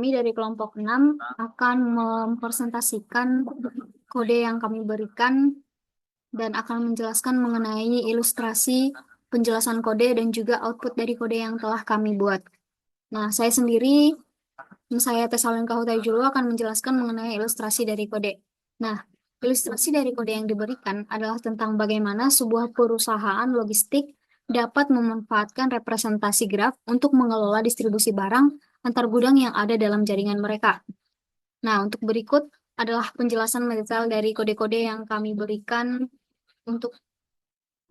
kami dari kelompok 6 akan mempresentasikan kode yang kami berikan dan akan menjelaskan mengenai ilustrasi penjelasan kode dan juga output dari kode yang telah kami buat. Nah, saya Tesalin Kahutaijulu akan menjelaskan mengenai ilustrasi dari kode. Nah, ilustrasi dari kode yang diberikan adalah tentang bagaimana sebuah perusahaan logistik dapat memanfaatkan representasi graf untuk mengelola distribusi barang antar gudang yang ada dalam jaringan mereka. Nah, untuk berikut adalah penjelasan mendetail dari kode-kode yang kami berikan untuk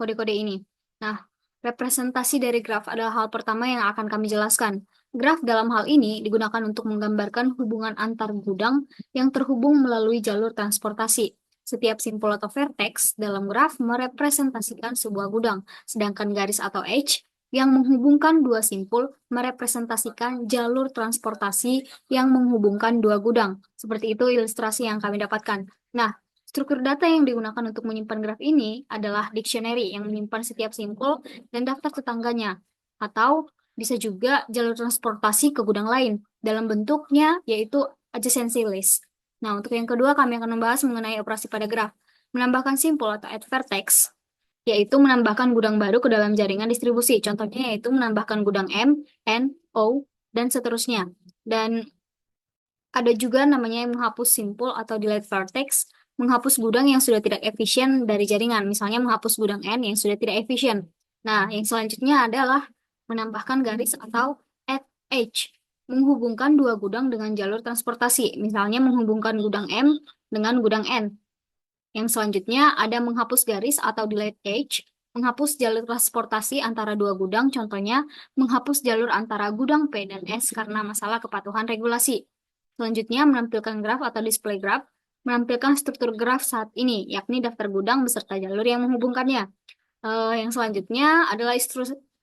kode-kode ini. Nah, representasi dari graf adalah hal pertama yang akan kami jelaskan. Graf dalam hal ini digunakan untuk menggambarkan hubungan antar gudang yang terhubung melalui jalur transportasi. Setiap simpul atau vertex dalam graf merepresentasikan sebuah gudang, sedangkan garis atau edge yang menghubungkan dua simpul merepresentasikan jalur transportasi yang menghubungkan dua gudang. Seperti itu ilustrasi yang kami dapatkan. Nah, struktur data yang digunakan untuk menyimpan graf ini adalah dictionary yang menyimpan setiap simpul dan daftar tetangganya, atau bisa juga jalur transportasi ke gudang lain dalam bentuknya yaitu adjacency list. Nah, untuk yang kedua kami akan membahas mengenai operasi pada graf. Menambahkan simpul atau add vertex, yaitu menambahkan gudang baru ke dalam jaringan distribusi. Contohnya yaitu menambahkan gudang M, N, O, dan seterusnya. Dan ada juga namanya yang menghapus simpul atau delete vertex, menghapus gudang yang sudah tidak efisien dari jaringan. Misalnya menghapus gudang N yang sudah tidak efisien. Nah, yang selanjutnya adalah menambahkan garis atau add edge, menghubungkan dua gudang dengan jalur transportasi. Misalnya menghubungkan gudang M dengan gudang N. Yang selanjutnya ada menghapus garis atau delete edge, menghapus jalur transportasi antara dua gudang, contohnya menghapus jalur antara gudang P dan S karena masalah kepatuhan regulasi. Selanjutnya, menampilkan graf atau display graph, menampilkan struktur graf saat ini, yakni daftar gudang beserta jalur yang menghubungkannya. Yang selanjutnya adalah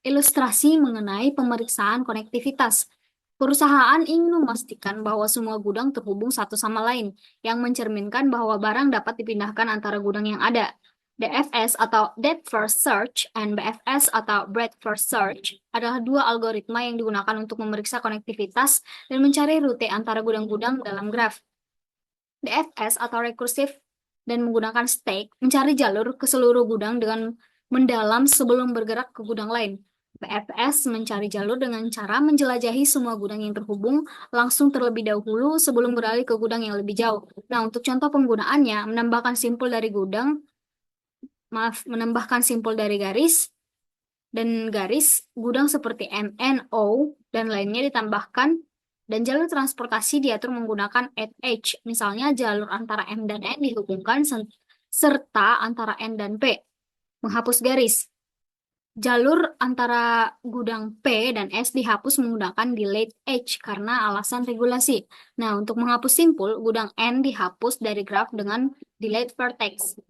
ilustrasi mengenai pemeriksaan konektivitas. Perusahaan ingin memastikan bahwa semua gudang terhubung satu sama lain, yang mencerminkan bahwa barang dapat dipindahkan antara gudang yang ada. DFS atau Depth First Search and BFS atau Breadth First Search adalah dua algoritma yang digunakan untuk memeriksa konektivitas dan mencari rute antara gudang-gudang dalam graf. DFS atau Recursive dan menggunakan stake mencari jalur ke seluruh gudang dengan mendalam sebelum bergerak ke gudang lain. BFS mencari jalur dengan cara menjelajahi semua gudang yang terhubung langsung terlebih dahulu sebelum beralih ke gudang yang lebih jauh. Nah, untuk contoh penggunaannya, menambahkan simpul dari garis dan garis, gudang seperti MNO dan lainnya ditambahkan, dan jalur transportasi diatur menggunakan add edge. Misalnya jalur antara M dan N dihubungkan serta antara N dan P. Menghapus garis. Jalur antara gudang P dan S dihapus menggunakan delete edge karena alasan regulasi. Nah, untuk menghapus simpul, gudang N dihapus dari graf dengan delete vertex.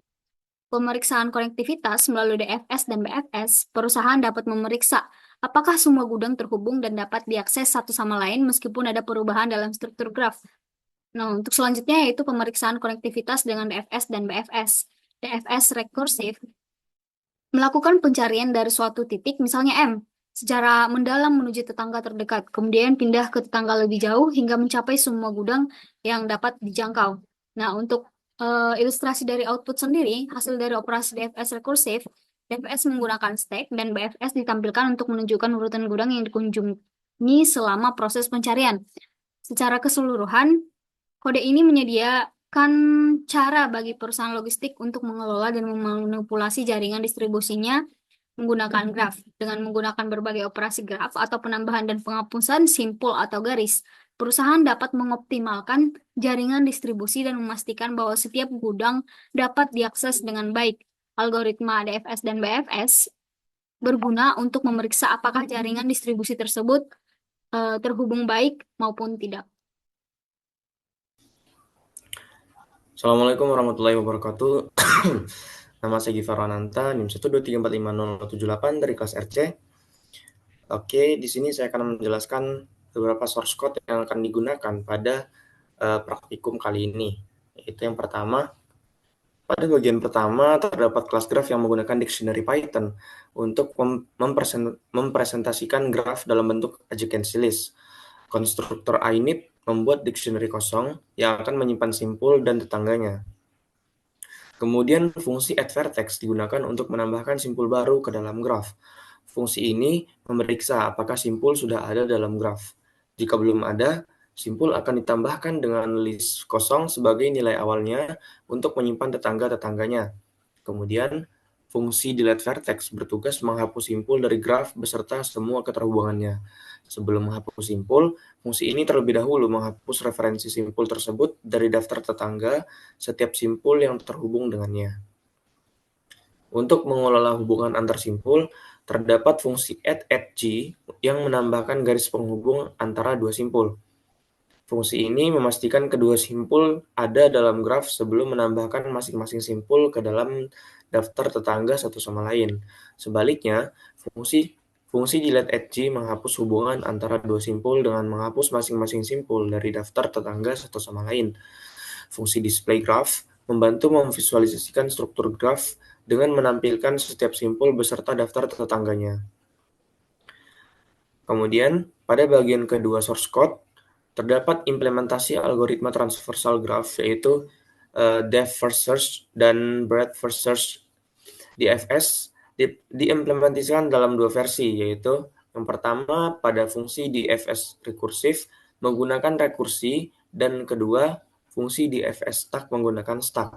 Pemeriksaan konektivitas melalui DFS dan BFS, perusahaan dapat memeriksa apakah semua gudang terhubung dan dapat diakses satu sama lain meskipun ada perubahan dalam struktur graf. Nah, untuk selanjutnya yaitu pemeriksaan konektivitas dengan DFS dan BFS. DFS rekursif melakukan pencarian dari suatu titik, misalnya M, secara mendalam menuju tetangga terdekat, kemudian pindah ke tetangga lebih jauh hingga mencapai semua gudang yang dapat dijangkau. Nah, untuk ilustrasi dari output sendiri, hasil dari operasi DFS rekursif, DFS menggunakan stack dan BFS ditampilkan untuk menunjukkan urutan gudang yang dikunjungi selama proses pencarian. Secara keseluruhan, kode ini menyediakan cara bagi perusahaan logistik untuk mengelola dan memanipulasi jaringan distribusinya menggunakan graf. Dengan menggunakan berbagai operasi graf atau penambahan dan penghapusan simpul atau garis, perusahaan dapat mengoptimalkan jaringan distribusi dan memastikan bahwa setiap gudang dapat diakses dengan baik. Algoritma DFS dan BFS berguna untuk memeriksa apakah jaringan distribusi tersebut terhubung baik maupun tidak. Assalamualaikum warahmatullahi wabarakatuh. Nama saya Givar Ananta, NIM 123450078 dari kelas RC. Oke, di sini saya akan menjelaskan beberapa source code yang akan digunakan pada praktikum kali ini. Yaitu yang pertama, pada bagian pertama terdapat kelas graph yang menggunakan dictionary Python untuk mempresentasikan graf dalam bentuk adjacency list. Konstruktor init membuat dictionary kosong yang akan menyimpan simpul dan tetangganya. Kemudian fungsi add vertex digunakan untuk menambahkan simpul baru ke dalam graf. Fungsi ini memeriksa apakah simpul sudah ada dalam graf. Jika belum ada, simpul akan ditambahkan dengan list kosong sebagai nilai awalnya untuk menyimpan tetangga-tetangganya. Kemudian, fungsi delete vertex bertugas menghapus simpul dari graf beserta semua keterhubungannya. Sebelum menghapus simpul, fungsi ini terlebih dahulu menghapus referensi simpul tersebut dari daftar tetangga setiap simpul yang terhubung dengannya. Untuk mengelola hubungan antar simpul, terdapat fungsi add@g yang menambahkan garis penghubung antara dua simpul. Fungsi ini memastikan kedua simpul ada dalam graf sebelum menambahkan masing-masing simpul ke dalam daftar tetangga satu sama lain. Sebaliknya, fungsi fungsi delete@g menghapus hubungan antara dua simpul dengan menghapus masing-masing simpul dari daftar tetangga satu sama lain. Fungsi display graph membantu memvisualisasikan struktur graf dengan menampilkan setiap simpul beserta daftar tetangganya. Kemudian, pada bagian kedua source code, terdapat implementasi algoritma transversal graph, yaitu depth first search dan breadth first search. DFS diimplementasikan dalam dua versi, yaitu yang pertama pada fungsi DFS rekursif menggunakan rekursi, dan kedua, fungsi DFS stack menggunakan stack.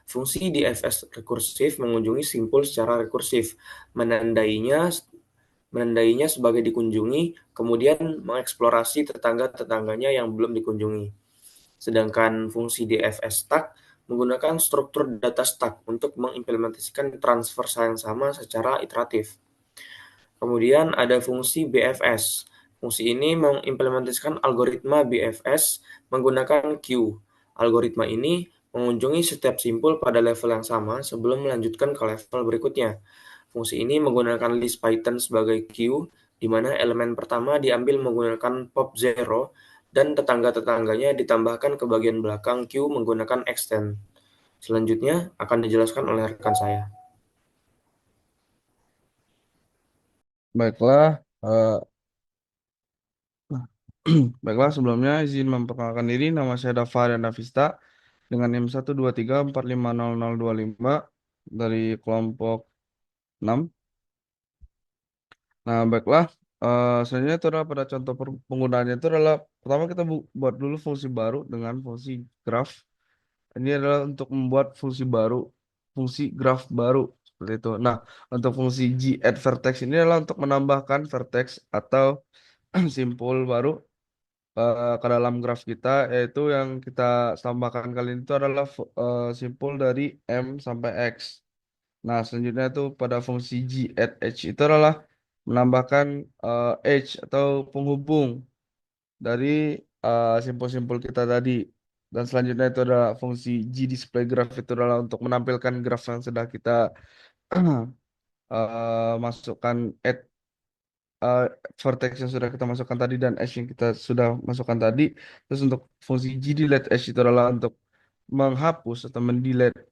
Fungsi DFS rekursif mengunjungi simpul secara rekursif, menandainya sebagai dikunjungi, kemudian mengeksplorasi tetangga-tetangganya yang belum dikunjungi. Sedangkan fungsi DFS stack menggunakan struktur data stack untuk mengimplementasikan transversal yang sama secara iteratif. Kemudian ada fungsi BFS. Fungsi ini mengimplementasikan algoritma BFS menggunakan queue. Algoritma ini mengunjungi setiap simpul pada level yang sama sebelum melanjutkan ke level berikutnya. Fungsi ini menggunakan list Python sebagai queue, di mana elemen pertama diambil menggunakan pop0 dan tetangga-tetangganya ditambahkan ke bagian belakang queue menggunakan extend. Selanjutnya akan dijelaskan oleh rekan saya. Baiklah, baiklah sebelumnya izin memperkenalkan diri. Nama saya Dava dan Davista dengan NIM 123450025 dari kelompok 6. Nah, baiklah. Selanjutnya itu adalah pada contoh penggunaannya itu adalah pertama kita buat dulu fungsi baru dengan fungsi graph. Ini adalah untuk membuat fungsi baru, fungsi graph baru seperti itu. Nah, untuk fungsi g-add vertex ini adalah untuk menambahkan vertex atau simpul baru ke dalam graf kita, yaitu yang kita tambahkan kali ini itu adalah simpul dari M sampai X. Nah, selanjutnya itu pada fungsi G at H itu adalah menambahkan H atau penghubung dari simpul-simpul kita tadi. Dan selanjutnya itu adalah fungsi G display graph itu adalah untuk menampilkan graf yang sudah kita masukkan add uh, vertex yang sudah kita masukkan tadi dan hash yang kita sudah masukkan tadi. Terus untuk fungsi gdelete hash itu adalah untuk menghapus atau mendelete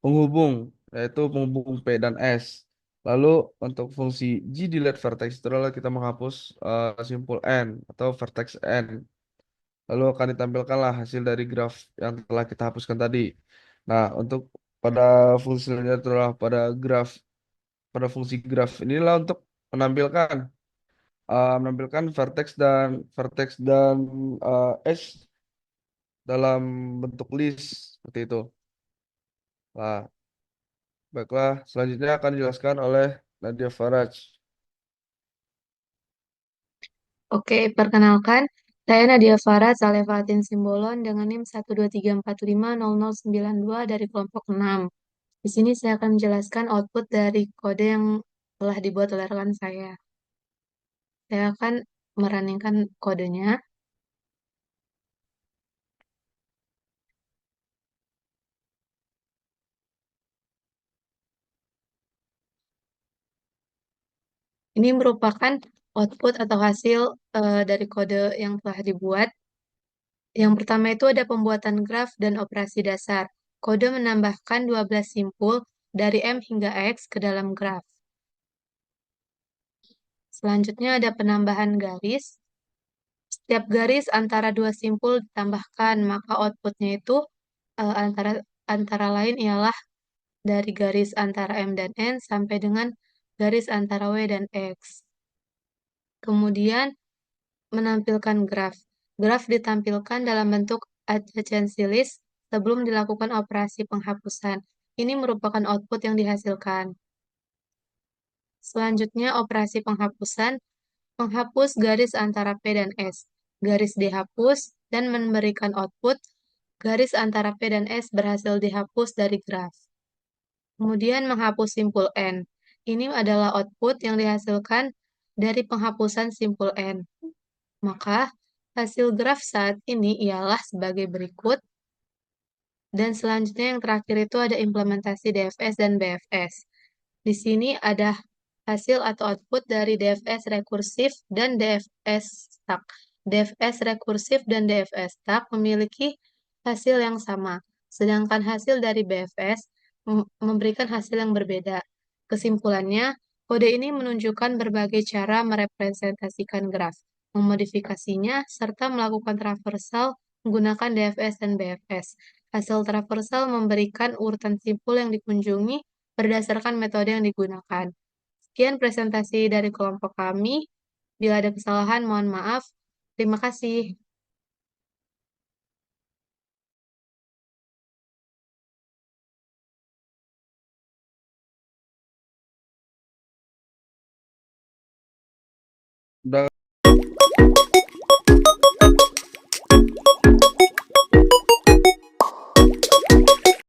penghubung, yaitu penghubung P dan S. Lalu untuk fungsi gdelete vertex itu adalah kita menghapus simpul N atau vertex N. Lalu akan ditampilkanlah hasil dari graf yang telah kita hapuskan tadi. Nah, untuk pada fungsi selanjutnya itu adalah pada fungsi graf inilah untuk menampilkan vertex dan edge dalam bentuk list seperti itu. Nah, baiklah, selanjutnya akan dijelaskan oleh Nadia Faraj. Oke, perkenalkan, saya Nadia Farah Salefatin Simbolon dengan NIM 123450092 dari kelompok 6. Di sini saya akan menjelaskan output dari kode yang telah dibuat oleh rekan saya. Saya akan meraninkan kodenya. Ini merupakan output atau hasil dari kode yang telah dibuat. Yang pertama itu ada pembuatan graf dan operasi dasar. Kode menambahkan 12 simpul dari M hingga X ke dalam graf. Selanjutnya ada penambahan garis. Setiap garis antara dua simpul ditambahkan, maka outputnya itu antara lain ialah dari garis antara M dan N sampai dengan garis antara W dan X. Kemudian menampilkan graf. Graf ditampilkan dalam bentuk adjacency list sebelum dilakukan operasi penghapusan. Ini merupakan output yang dihasilkan. Selanjutnya, operasi penghapusan. Menghapus garis antara P dan S. Garis dihapus dan memberikan output. Garis antara P dan S berhasil dihapus dari graf. Kemudian menghapus simpul N. Ini adalah output yang dihasilkan dari penghapusan simpul N. Maka, hasil graf saat ini ialah sebagai berikut. Dan selanjutnya yang terakhir itu ada implementasi DFS dan BFS. Di sini ada hasil atau output dari DFS rekursif dan DFS stack. DFS rekursif dan DFS stack memiliki hasil yang sama, sedangkan hasil dari BFS memberikan hasil yang berbeda. Kesimpulannya, kode ini menunjukkan berbagai cara merepresentasikan graf, memodifikasinya, serta melakukan traversal menggunakan DFS dan BFS. Hasil traversal memberikan urutan simpul yang dikunjungi berdasarkan metode yang digunakan. Sekian presentasi dari kelompok kami. Bila ada kesalahan, mohon maaf. Terima kasih. Udah